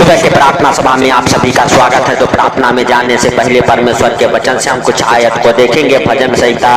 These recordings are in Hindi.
सुबह के प्रार्थना सभा में आप सभी का स्वागत है। तो प्रार्थना में जाने से पहले परमेश्वर के वचन से हम कुछ आयत को देखेंगे। भजन संहिता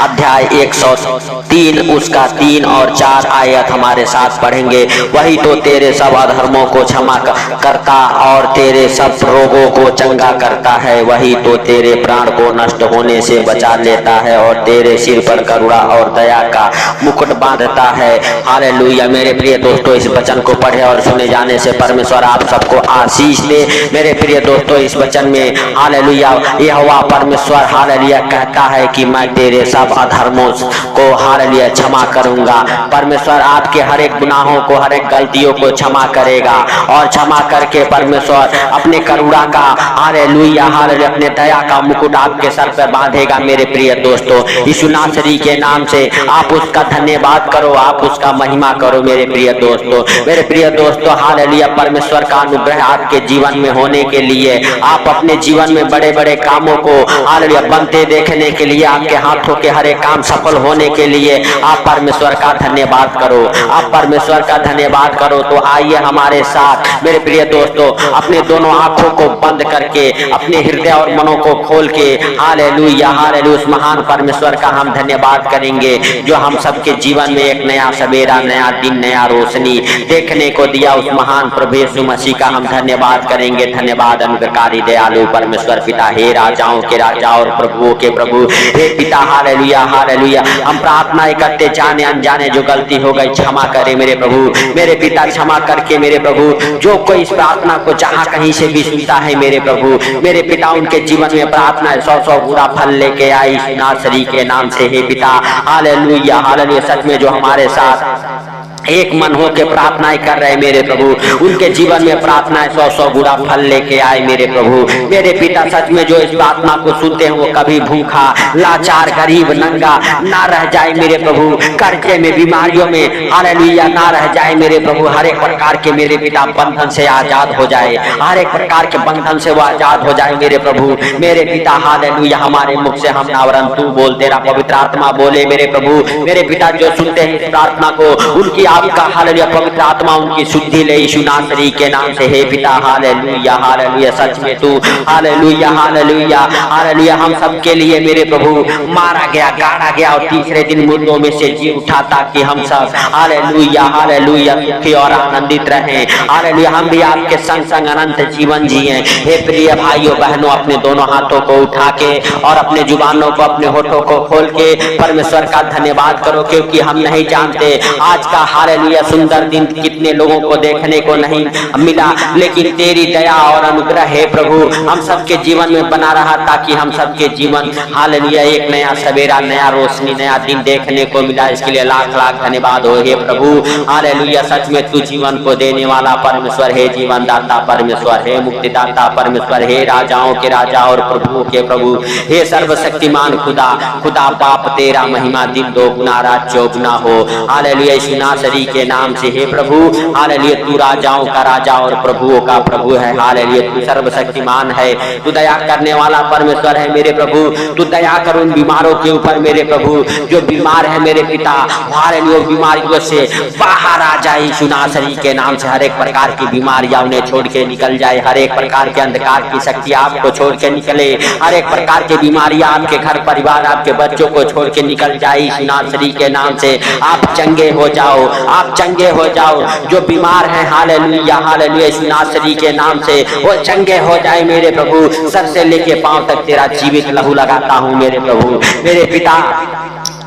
अध्याय 103 उसका 3 और 4 आयत हमारे साथ पढ़ेंगे। वही तो तेरे सब अधर्मों को क्षमा करता और तेरे सब रोगों को चंगा करता है। वही तो तेरे प्राण को नष्ट होने से बचा लेता है और तेरे सिर पर करुणा और दया का मुकुट बांधता है। हालेलुया। मेरे प्रिय दोस्तों, इस वचन को पढ़े और सुने जाने से परमेश्वर आप सबको आशीष दे। मेरे प्रिय दोस्तों, इस वचन में हालेलुया यहोवा परमेश्वर हालेलुया कहता है कि मैं तेरे सब अधर्मों को हालेलुया क्षमा करूंगा। परमेश्वर आपके हर एक गुनाहों को, हर एक गलतियों को क्षमा करेगा और क्षमा करके परमेश्वर अपने करुणा का हालेलुया हालेलुया अपने दया का मुकुट आपके सर पर बांधेगा। मेरे प्रिय दोस्तों, यीशु नासरी के नाम से आप उसका धन्यवाद करो, आप उसका महिमा करो। मेरे प्रिय दोस्तों, मेरे प्रिय दोस्तों हालेलुया परमेश्वर का अनुग्रह आपके जीवन में होने के लिए, आप अपने जीवन में बड़े बड़े कामों को हालेलुया बनते देखने के लिए, आपके हाथों के हर एक काम सफल होने के लिए आप परमेश्वर का धन्यवाद करो, आप परमेश्वर का धन्यवाद करो। तो आइए हमारे साथ मेरे प्रिय दोस्तों अपने दोनों आंखों को बंद करके अपने हृदय और मनों को खोल के हालेलुया हालेलुया उस महान परमेश्वर का हम धन्यवाद करेंगे जो हम सबके जीवन में एक नया सवेरा, नया दिन, नया रोशनी देखने को दिया। उस महान प्रभु यीशु मसीह का हम धन्यवाद करेंगे। धन्यवाद अनुग्रहकारी दयालु परमेश्वर पिता, हे राजाओं के राजा और प्रभुओं के प्रभु, हे पिता हालेलुया हालेलुया। हम प्रार्थना करते जाने अनजाने जो गलती हो गई क्षमा करे मेरे प्रभु, मेरे पिता क्षमा करके मेरे प्रभु जो कोई इस प्रार्थना को जहाँ कहीं से भी सुनता है मेरे प्रभु, मेरे पिता उनके जीवन में प्रार्थना 100 पूरा फल लेके आई नासरी के नाम से। हे पिता हालेलुया हालेलुया, सच में जो हमारे साथ एक मन हो के प्रार्थनाएं कर रहे मेरे प्रभु, उनके जीवन में प्रार्थनाएं 100 गुना फल लेके आए मेरे प्रभु। मेरे पिता सच में जो इस प्रार्थना को सुनते हैं वो कभी भूखा, लाचार, गरीब, नंगा ना रह जाए मेरे प्रभु, कर्जे में, बीमारियों में हालेलुया ना रह जाए मेरे प्रभु। हर एक प्रकार के मेरे पिता बंधन से आजाद हो जाए, हर एक प्रकार के बंधन से वो आजाद हो जाए मेरे प्रभु। मेरे पिता हालेलुया हमारे मुख से हम ना वरन तू बोल, तेरा पवित्र आत्मा बोले मेरे प्रभु। मेरे पिता जो सुनते हैं इस प्रार्थना को उनकी आपका हालेलुया पवित्र आत्मा उनकी शुद्धि ले यीशु नासरी के नाम से। हे पिता हालेलुया हालेलुया, सच में तू हालेलुया हालेलुया हालेलुया हम सब के लिए मेरे प्रभु मारा गया, गाड़ा गया और तीसरे दिन मुर्दों में से जी उठा ताकि हम सब हालेलुया हालेलुया सुखी और आनंदित रहें। हालेलुया हम भी आपके संग संग अनंत जीवन जिए। हे प्रिय भाइयों बहनों, अपने दोनों हाथों को उठा के और अपने जुबानों को, अपने होठों को खोल के परमेश्वर का धन्यवाद करो, क्योंकि हम नहीं जानते आज का हालेलुया सुंदर दिन कितने लोगों को देखने को नहीं मिला, लेकिन तेरी दया और अनुग्रह है प्रभु हम सबके जीवन में बना रहा ताकि हम सबके जीवन हालेलुया एक नया सवेरा, नया रोशनी, नया दिन देखने को मिला। इसके लिए लाख लाख धन्यवाद हो हे प्रभु हालेलुया। सच में तू जीवन को देने वाला परमेश्वर है, जीवन दाता परमेश्वर है, मुक्तिदाता परमेश्वर है, राजाओं के राजा और प्रभुओं के प्रभु, हे सर्वशक्तिमान खुदा, खुदा बाप तेरा महिमा दिन दोगुना रात चौगुना हो। हालेलुया यीशु नासरी के नाम से। हे प्रभु हालेलुया तू राजाओं का राजा और प्रभुओं का प्रभु है। हालेलुया तू सर्वशक्तिमान है, तू दया करने वाला परमेश्वर है मेरे प्रभु। तू दया कर उन बीमारों के ऊपर मेरे प्रभु जो बीमार है मेरे पिता, हालेलुया बीमारियों से बाहर आ जाए यीशु नासरी के नाम से। हर एक प्रकार की बीमारियां उन्हें छोड़ के निकल जाए, हर एक प्रकार के अंधकार की शक्ति आपको छोड़ के निकले, हर एक प्रकार की बीमारियां आपके घर परिवार, आपके बच्चों को छोड़ के निकल जाए यीशु नासरी के नाम से। आप चंगे हो जाओ, आप चंगे हो जाओ। जो बीमार हैं हालेलुया हालेलुया यीशु नासरी के नाम से वो चंगे हो जाए मेरे प्रभु। सर से लेके पांव तक तेरा जीवित लहू लगाता हूँ मेरे प्रभु। मेरे पिता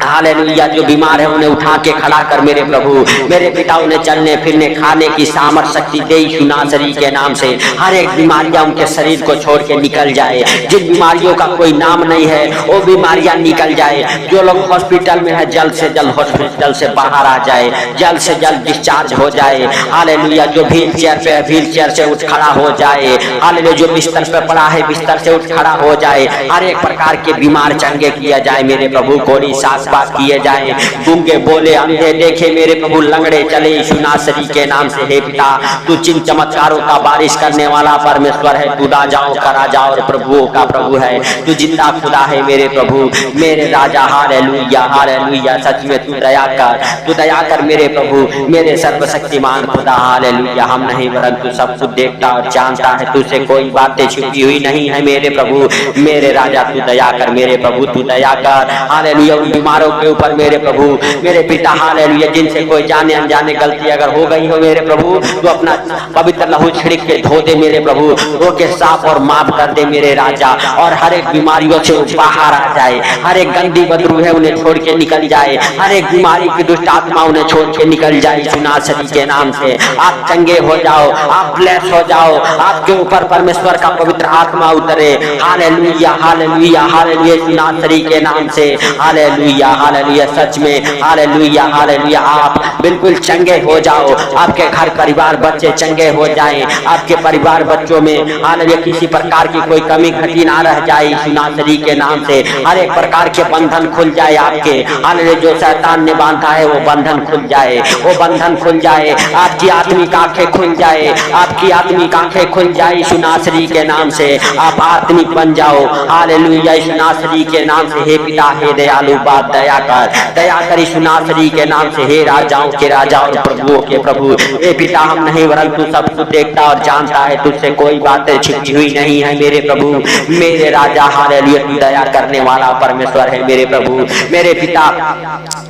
हालेलुया जो बीमार है उन्हें उठा के खड़ा कर मेरे प्रभु। मेरे पिता उन्हें चलने फिरने खाने की सामर्थ शक्ति दे यीशु नासरी के नाम से। हर एक बीमारियां उनके शरीर को छोड़ के निकल जाए, जिन बीमारियों का कोई नाम नहीं है वो बीमारियां निकल जाए। जो लोग हॉस्पिटल में है जल्द से जल्द हॉस्पिटल से बाहर आ जाए, जल्द से जल्द डिस्चार्ज हो जाए। हालेलुया जो व्हील चेयर पे है व्हील चेयर से उठ खड़ा हो जाए। हालेलुया जो बिस्तर पे पड़ा है बिस्तर से उठ खड़ा हो जाए। हर एक प्रकार के बीमार चंगे किया जाए मेरे प्रभु। कोड़ी सांस नासपात किए जाए, गूंगे बोले, अंधे देखे मेरे प्रभु, लंगड़े चले यीशु नासरी के नाम से। हे पिता, तू चिन्ह चमत्कारों का बारिश करने वाला परमेश्वर है, तू राजाओं का राजा और प्रभुओं का प्रभु है, तू जिंदा खुदा है मेरे प्रभु, मेरे राजा। हालेलुया हालेलुया, सच में तू दया कर मेरे प्रभु, मेरे सर्वशक्तिमान खुदा। हालेलुया, हम नहीं वरन तू सब कुछ देखता और जानता है, तुझसे कोई बातें छिपी हुई नहीं है मेरे प्रभु, मेरे राजा। तू दया कर मेरे प्रभु, तू दया कर। हालेलुया, उन बीमारों के ऊपर मेरे प्रभु, मेरे पिता। हालेलुया, जिनसे कोई जाने अनजाने गलती अगर हो गई हो मेरे प्रभु, तू अपना पवित्र लहू छिड़क के धो दे मेरे प्रभु, रोके साफ और माफ कर दे मेरे राजा, और हर एक बीमारियों से बाहर आ जाए, हर एक गंदी बदबू है उन्हें छोड़ के निकल जाए, हर एक बीमारी की दुष्ट आत्मा उन्हें छोड़ के निकल जाए यीशु नासरी के नाम से। आप चंगे हो जाओ, आप ब्लेस हो जाओ, आपके ऊपर परमेश्वर का पवित्र आत्मा उतरे। हालेलुया हालेलुया हालेलुया, यीशु नासरी के नाम से। हालेलुया हालेलुया, सच में हालेलुया हालेलुया, आप बिल्कुल चंगे हो जाओ, आपके घर परिवार बच्चे चंगे हो जाएं, आपके परिवार बच्चों में हालेलुया किसी प्रकार की कोई कमी घटी ना रह जाए यीशु नासरी के नाम से। हर एक प्रकार के बंधन खुल जाए आपके, हालेलुया जो शैतान ने बांधा है वो बंधन खुल जाए, वो बंधन खुल जाए, आपकी आत्मिक आंखें खुल जाए, आपकी आत्मिक आंखें खुल जाए यीशु नासरी के नाम से। आप आत्मिक बन जाओ। हालेलुया, यीशु नासरी के नाम से। हे पिता, हे दयालु बाप, दया कर यीशु नासरी के नाम से। हे राजाओं के राजा और प्रभुओं के प्रभु, हे पिता, हम नहीं वरन तू सब कुछ देखता और जानता है, तुझसे कोई बातें छिपी हुई नहीं है मेरे प्रभु, मेरे राजा। हालेलुया, तू दया करने वाला परमेश्वर है मेरे प्रभु, मेरे पिता।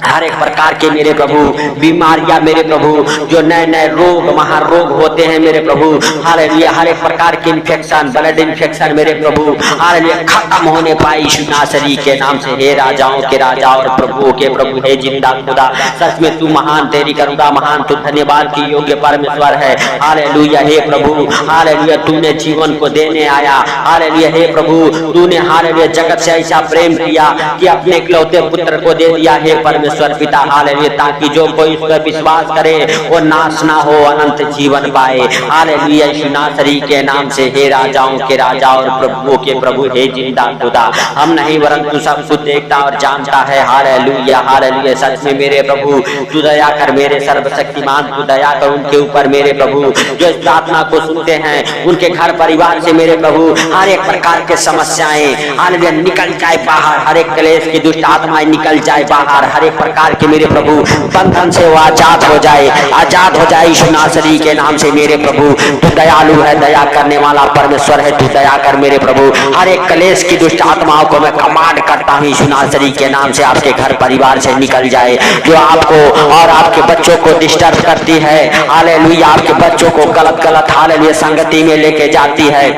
हर एक प्रकार के मेरे प्रभु बीमारियां मेरे प्रभु, जो नए नए रोग महारोग होते हैं मेरे प्रभु, हालेलुया, हर एक प्रकार के इन्फेक्शन, ब्लड इन्फेक्शन मेरे प्रभु, हालेलुया, खत्म होने पाए यीशु नासरी के नाम से। हे राजाओं के राजा और प्रभुओं के प्रभु, हे जिंदा खुदा, सच में तू महान, तेरी करुणा महान, तू धन्यवाद की योग्य परमेश्वर है। हालेलुया, हे प्रभु, हालेलुया, तूने जीवन को देने आया। हालेलुया, हे प्रभु, तूने हालेलुया जगत से ऐसा प्रेम किया कि अपने इकलौते पुत्र को दे दिया। हे परमेश्वर पिता, हालेलुया, ताकि जो कोई उस पर विश्वास करे वो नाश ना हो, अनंत जीवन पाए। हालेलुया, यीशु नासरी के नाम से। हे राजाओं के राजा और प्रभुओं के प्रभु, हे जिंदा खुदा, हम नहीं वरन तू सब कुछ देखता और जानता है। हालेलुया हालेलुया, सच में मेरे प्रभु, तू दया कर मेरे सर्वशक्तिमान, तू दया कर उनके ऊपर मेरे प्रभु, जो इस प्रार्थना को सुनते हैं, उनके घर परिवार से मेरे प्रभु हर एक प्रकार के समस्याएं हालेलुया निकल जाए बाहर, हर एक क्लेश की दुष्ट आत्माएं निकल जाए बाहर, हर एक प्रकार के मेरे प्रभु बंधन से वो आजाद हो जाए, आजाद हो जाए यीशु नासरी के नाम से। मेरे प्रभु, तू दयालु है, दया करने वाला परमेश्वर है, तू दया कर मेरे प्रभु। हर एक क्लेश की दुष्ट आत्माओं को मैं कमांड करता हूँ यीशु नासरी के नाम से, आपके घर परिवार से निकल जाए, जो आपको और आपके बच्चों को डिस्टर्ब करती है। हालेलुया, आपके बच्चों को गलत हालेलुया संगति में लेके जाती है।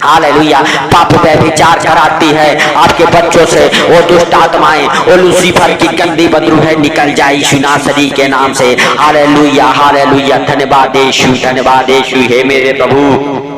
हालेलुया, पाप व्यभिचार कराती है आपके बच्चों से, वो दुष्ट आत्माएं, वो लूसीफर की गंदी बदबू है, निकल जाए यीशु नासरी के नाम से। हालेलुया हालेलुया, धन्यवाद यीशु, धन्यवाद यीशु। हे मेरे प्रभु,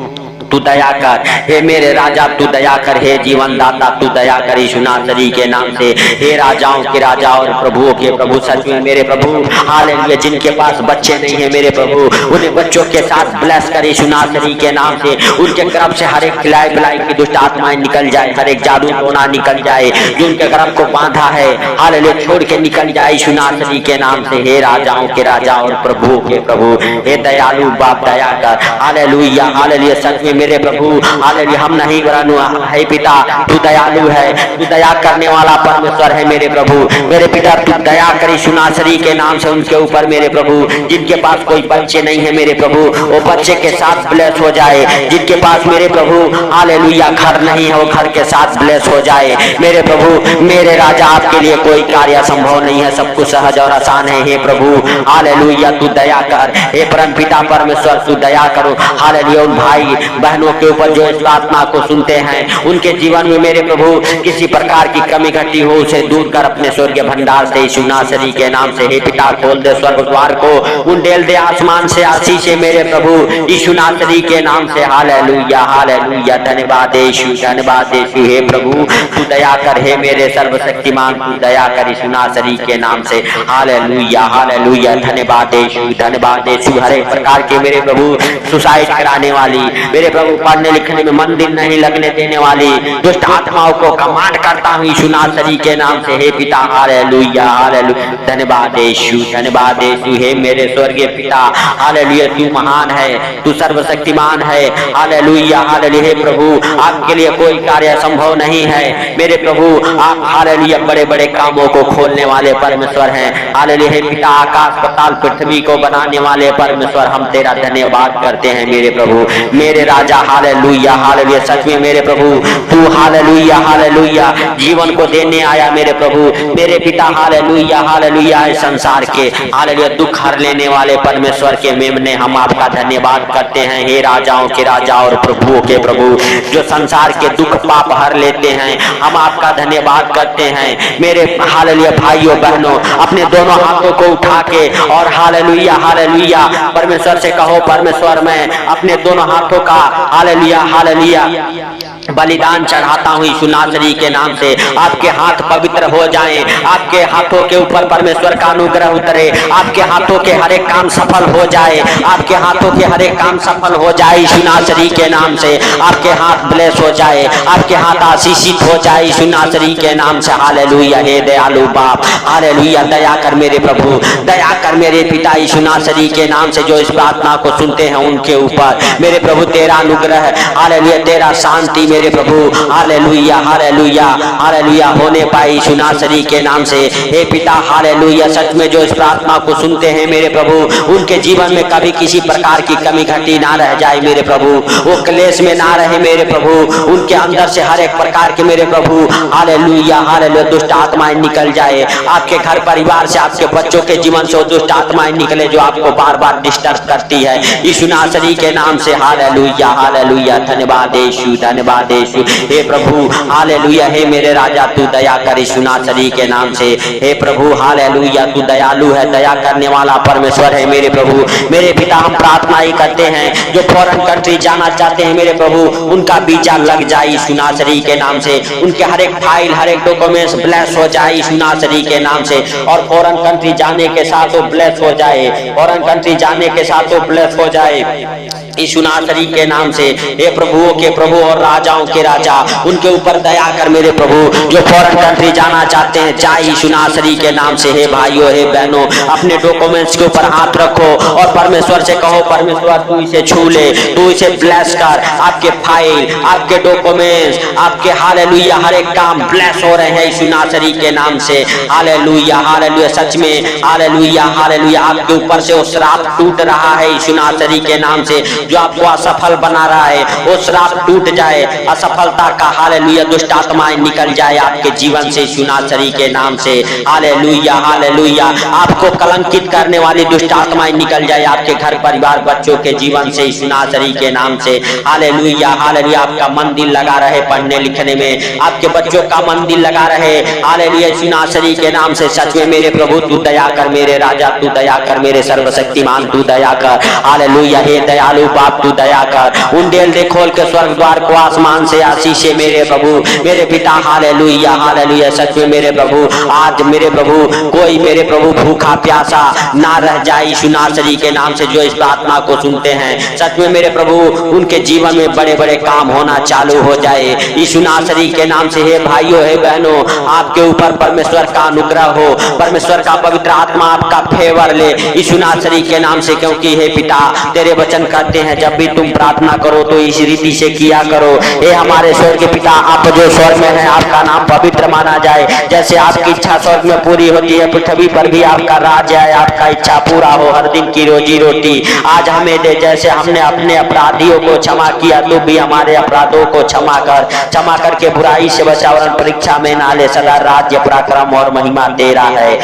तू दया कर, हे मेरे राजा, तू दया कर, हे जीवन दाता, तू दया कर यीशु नासरी के नाम से। हे राजाओं के राजा और प्रभुओं के प्रभु, सच में मेरे प्रभु, हालेलुया, जिनके पास बच्चे नहीं है मेरे प्रभु, उन्हें बच्चों के साथ ब्लेस कर यीशु नासरी के नाम से। उनके गर्भ से हर एक खिलाई पिलाई की दुष्ट आत्माएं निकल जाए, हर एक जादू टोना निकल जाए, जो उनके गर्भ को बांधा है, हालेलुया, छोड़ के निकल जाए यीशु नासरी के नाम से। हे राजाओं के राजा और प्रभुओं के प्रभु, हे दयालु बाप, दया कर। हालेलुया हालेलुया, सच में मेरे प्रभु, हालेलुया, हम नहीं वरन है पिता, तू दयालु है, तू दया करने वाला परमेश्वर है मेरे प्रभु। मेरे पिता, तू दया कर यीशु नासरी के नाम से उनके ऊपर मेरे प्रभु, जिनके पास कोई बच्चे नहीं है मेरे प्रभु, वो बच्चे के साथ ब्लेस हो जाए। जिनके पास मेरे प्रभु हालेलुया घर नहीं है, वो घर के साथ ब्लेस हो जाए मेरे प्रभु। मेरे राजा, आपके लिए कोई कार्य संभव नहीं है, सब कुछ सहज और आसान है। हे प्रभु, हालेलुया, तू दया कर। हे परम पिता परमेश्वर, तू दया करो। हालेलुया, उन भाई बहनों के ऊपर जो इस प्रार्थना को सुनते हैं, उनके जीवन में मेरे प्रभु किसी प्रकार की कमी घटी हो, उसे दूर कर अपने स्वर्गीय भंडार से यीशु नासरी के नाम से। हे पिता, खोल दे स्वर्ग द्वार को, उंडेल दे आसमान से आशीष मेरे प्रभु यीशु नासरी के नाम से। हालेलुया हालेलुया, धन्यवाद यीशु, धन्यवाद यीशु। हे प्रभु, तू दया कर, हे मेरे सर्वशक्तिमान, तू दया कर यीशु नासरी के नाम से। हालेलुया हालेलुया, धन्यवाद यीशु, धन्यवाद यीशु। हर एक प्रकार के मेरे प्रभु सुसाइड कराने वाली मेरे प्रभु पढ़ने लिखने में मन दिन नहीं लगने देने वाली दुष्ट आत्माओं को कमांड करता हूँ यीशु नासरी के नाम से। हे पिता हालेलुया हालेलुया, धन्यवाद यीशु, धन्यवाद यीशु। हे मेरे स्वर्गीय पिता हालेलुया, तू महान है, तू सर्वशक्तिमान है। Hallelujah hallelujah. हे प्रभु आपके लिए कोई कार्य संभव नहीं है मेरे प्रभु, आप हालेलुया बड़े बड़े कामों को खोलने वाले परमेश्वर हैं। हालेलुया। हे पिता आकाश पाताल पृथ्वी को बनाने वाले परमेश्वर, हम तेरा धन्यवाद करते हैं मेरे प्रभु, मेरे राजा। Hallelujah hallelujah. सच में मेरे प्रभु तू हालेलुया हालेलुया जीवन को देने आया मेरे प्रभु, मेरे पिता। Hallelujah hallelujah. संसार के हालेलुया दुख हर लेने वाले परमेश्वर के मेमने हम आपका धन्यवाद करते हैं। हे राजाओं के राजा और प्रभुओं के प्रभु, जो संसार के दुख पाप हर लेते हैं, हम आपका धन्यवाद करते हैं मेरे हालेलुया भाइयों बहनों। अपने दोनों हाथों को उठा के और हालेलुया हालेलुया परमेश्वर से कहो, परमेश्वर मैं अपने दोनों हाथों का हालेलुया हालेलुया बलिदान चढ़ाता हूँ यीशु नासरी के नाम से। आपके हाथ पवित्र हो जाएं, आपके हाथों के ऊपर परमेश्वर का अनुग्रह उतरे, आपके हाथों के हर एक काम सफल हो जाए, आपके हाथों के हर एक काम सफल हो जाए यीशु नासरी के नाम से। आपके हाथ ब्लेस हो जाए, आपके हाथ आशीषित हो जाए यीशु नासरी के नाम से। हालेलुया। हे दयालु बाप हालेलुया, दया कर मेरे प्रभु, दया कर मेरे पिता यीशु नासरी के नाम से। जो इस प्रार्थना को सुनते हैं उनके ऊपर मेरे प्रभु तेरा अनुग्रह हालेलुया, तेरा शांति मेरे प्रभु हालेलुया हालेलुया हालेलुया होने पाए यीशु नासरी के नाम से। हे पिता हालेलुया, सच में जो इस प्रार्थना को सुनते हैं मेरे प्रभु, उनके जीवन में कभी किसी प्रकार की कमी घटी ना रह जाए मेरे प्रभु, वो क्लेश में ना रहे मेरे प्रभु, उनके अंदर से हर एक प्रकार के मेरे प्रभु हालेलुया हालेलुया दुष्ट आत्माएं निकल जाए। आपके घर परिवार से, आपके बच्चों के जीवन से वो दुष्ट आत्माएं निकले जो आपको बार बार डिस्टर्ब करती है यीशु नासरी के नाम से। Hallelujah hallelujah. धन्यवाद यीशु, धन्यवाद यीशु। हे प्रभु हालेलुया, हे मेरे राजा तू दया कर यीशु नासरी के नाम से। हे प्रभु हालेलुया, तू दयालु है, दया करने वाला परमेश्वर है मेरे प्रभु, मेरे पिता। हम प्रार्थना ही करते हैं जो फॉरेन कंट्री जाना चाहते हैं मेरे प्रभु, उनका वीजा लग जाए यीशु नासरी के नाम से, उनके हर एक फाइल हर एक डॉक्यूमेंट्स ब्लेस हो जाए यीशु नासरी के नाम से। और फॉरेन कंट्री जाने के साथ वो ब्लेस हो जाए, फॉरेन कंट्री जाने के साथ वो ब्लेस हो जाए यीशु नासरी के नाम से। हे प्रभुओं के प्रभु और राजाओं के राजा, उनके ऊपर दया कर मेरे प्रभु, जो फॉरेन कंट्री जाना चाहते हैं जाए यीशु नासरी के नाम से। हे भाइयों हे बहनों, अपने डॉक्यूमेंट्स के ऊपर हाथ रखो और परमेश्वर से कहो, परमेश्वर तू इसे छू ले, तू इसे ब्लेस कर। आपके फाइल, आपके डॉक्यूमेंट्स, आपके हालेलुया हर एक काम ब्लेस हो रहे हैं यीशु नासरी के नाम से। Hallelujah hallelujah. सच में हालेलुया हालेलुया, आपके ऊपर से वो श्राप टूट रहा है यीशु नासरी के नाम से, जो आपको असफल बना रहा है वो श्राप टूट जाए, असफलता का हालेलुया दुष्ट आत्माएं निकल जाए आपके जीवन से यीशु नासरी के नाम से। Hallelujah hallelujah. आपको कलंकित करने वाली दुष्ट आत्माएं निकल जाए आपके घर परिवार बच्चों के जीवन से यीशु नासरी के नाम से। Hallelujah hallelujah. आपका मन दिल लगा रहे पढ़ने लिखने में, आपके बच्चों का मन दिल लगा रहे हालेलुया यीशु नासरी के नाम से। सच में मेरे प्रभु तू दया कर मेरे राजा, तू दया कर मेरे सर्वशक्तिमान, तू दया कर। हालेलुया। हे दयालु बाप तू दया कर, उन डेल दे खोल के स्वर्ग द्वार को आसमान से आशीषे मेरे प्रभु मेरे पिता। Hallelujah hallelujah. सच में मेरे प्रभु आज मेरे प्रभु कोई मेरे प्रभु भूखा प्यासा ना रह जाए यीशु नासरी के नाम से, जो इस प्रार्थना को सुनते हैं। सच में मेरे प्रभु उनके जीवन में बड़े बड़े काम होना चालू हो जाए यीशु नासरी के नाम से। हे भाइयों हे बहनों, आपके ऊपर परमेश्वर का अनुग्रह हो, परमेश्वर का पवित्र आत्मा आपका फेवर ले यीशु नासरी के नाम से। क्योंकि हे पिता तेरे वचन कहते हैं जब भी तुम प्रार्थना करो तो इस रीति से किया करो। हे हमारे स्वर्ग के पिता, आप जो स्वर्ग में है आपका नाम पवित्र माना जाए। जैसे आपकी इच्छा स्वर्ग में पूरी होती है पृथ्वी पर भी आपका राज्य है, आपका इच्छा पूरा हो। हर दिन की रोजी रोटी आज हमें दे, जैसे हमने अपने अपराधियों को क्षमा किया तो भी हमारे अपराधों को क्षमा करके बुराई से बचा, और परीक्षा में ना ले, सदा राज्य पराक्रम और महिमा दे रहा है।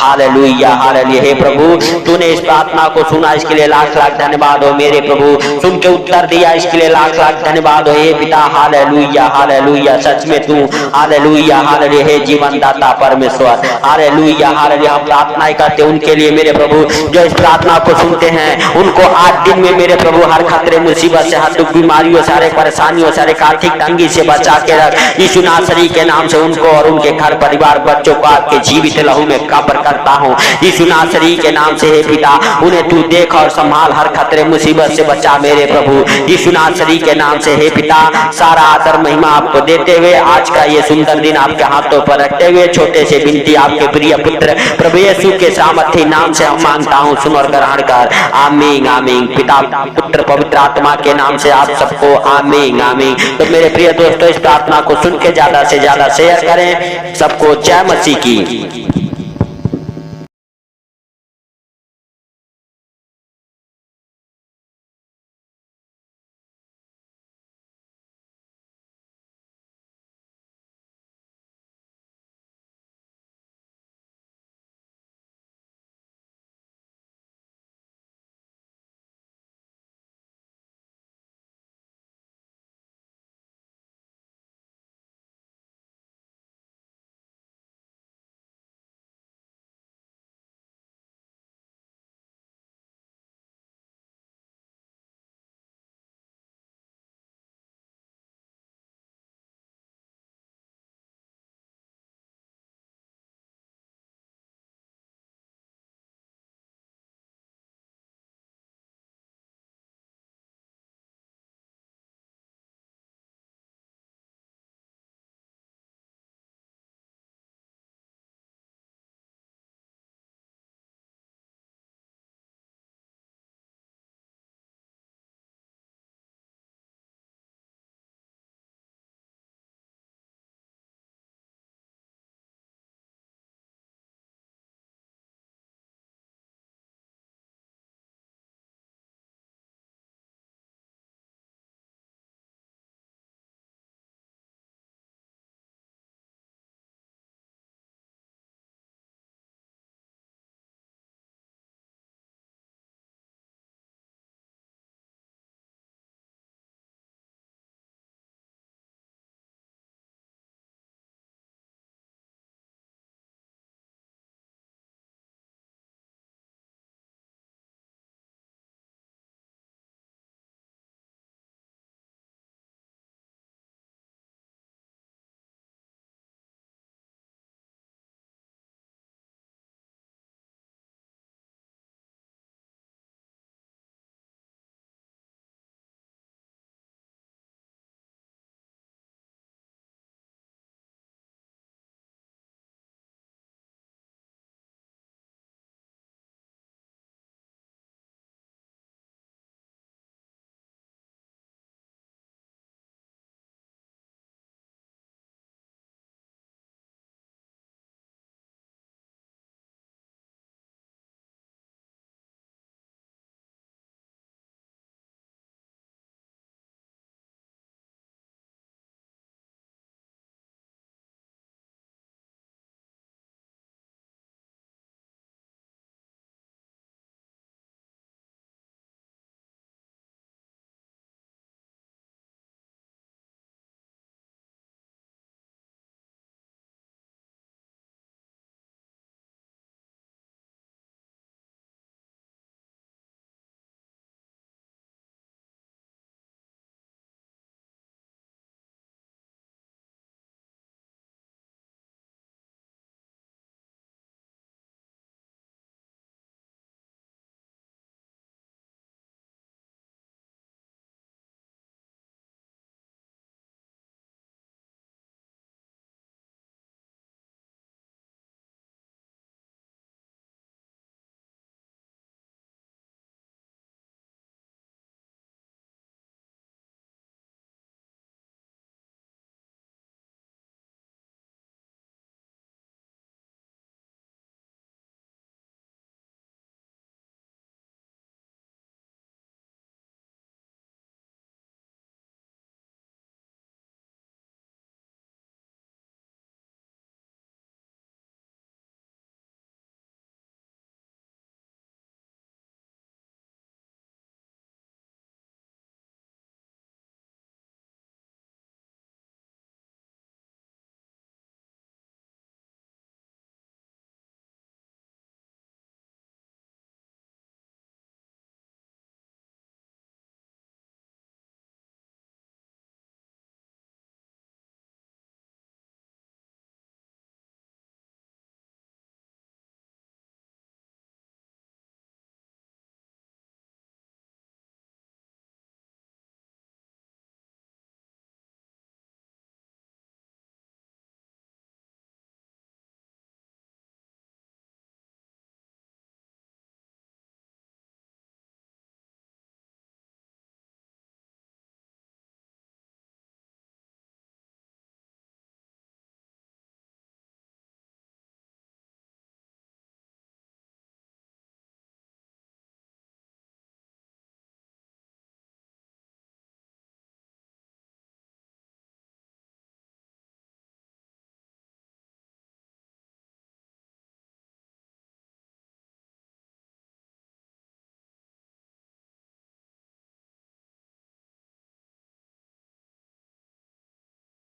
Hallelujah hallelujah. हे प्रभु तूने इस प्रार्थना को सुना, इसके लिए लाख लाख धन्यवाद हो मेरे प्रभु। सुन के उत्तर दिया, इसके लिए लाख लाख धन्यवाद हो हे पिता। Hallelujah hallelujah. सच में तू हालेलुया हालेलुया हे जीवन दाता परमेश्वर। Hallelujah hallelujah. हम प्रार्थनाएं करते उनके लिए मेरे प्रभु जो इस प्रार्थना को सुनते हैं, उनको 8 दिन में मेरे प्रभु हर खतरे मुसीबत से, हर दुख बीमारियों से, हर परेशानियों से, हर आर्थिक तंगी से बचा के रख यीशु नासरी के नाम से। उनको और उनके घर परिवार बच्चों को आपके जीवित लहू में कब्र करता हूँ यीशु नासरी के नाम से। हे पिता उन्हें तू देख और संभाल, हर खतरे मुसीबत से बच्चा मेरे प्रभु यीशु नासरी के नाम से हे पिता, सारा आदर महिमा आपको देते हुए आज का ये सुंदर दिन आपके हाथों पर रखते हुए छोटे से विनती आपके प्रिय पुत्र प्रभु यीशु के सामर्थ्य नाम से हम मांगता हूँ, सुन और ग्रहण कर। आमीन आमीन। पिता पुत्र पवित्र आत्मा के नाम से आप सबको आमीन आमीन। तो मेरे प्रिय दोस्तों, इस प्रार्थना को सुन के ज्यादा से ज्यादा शेयर करें। सबको जय मसीह की।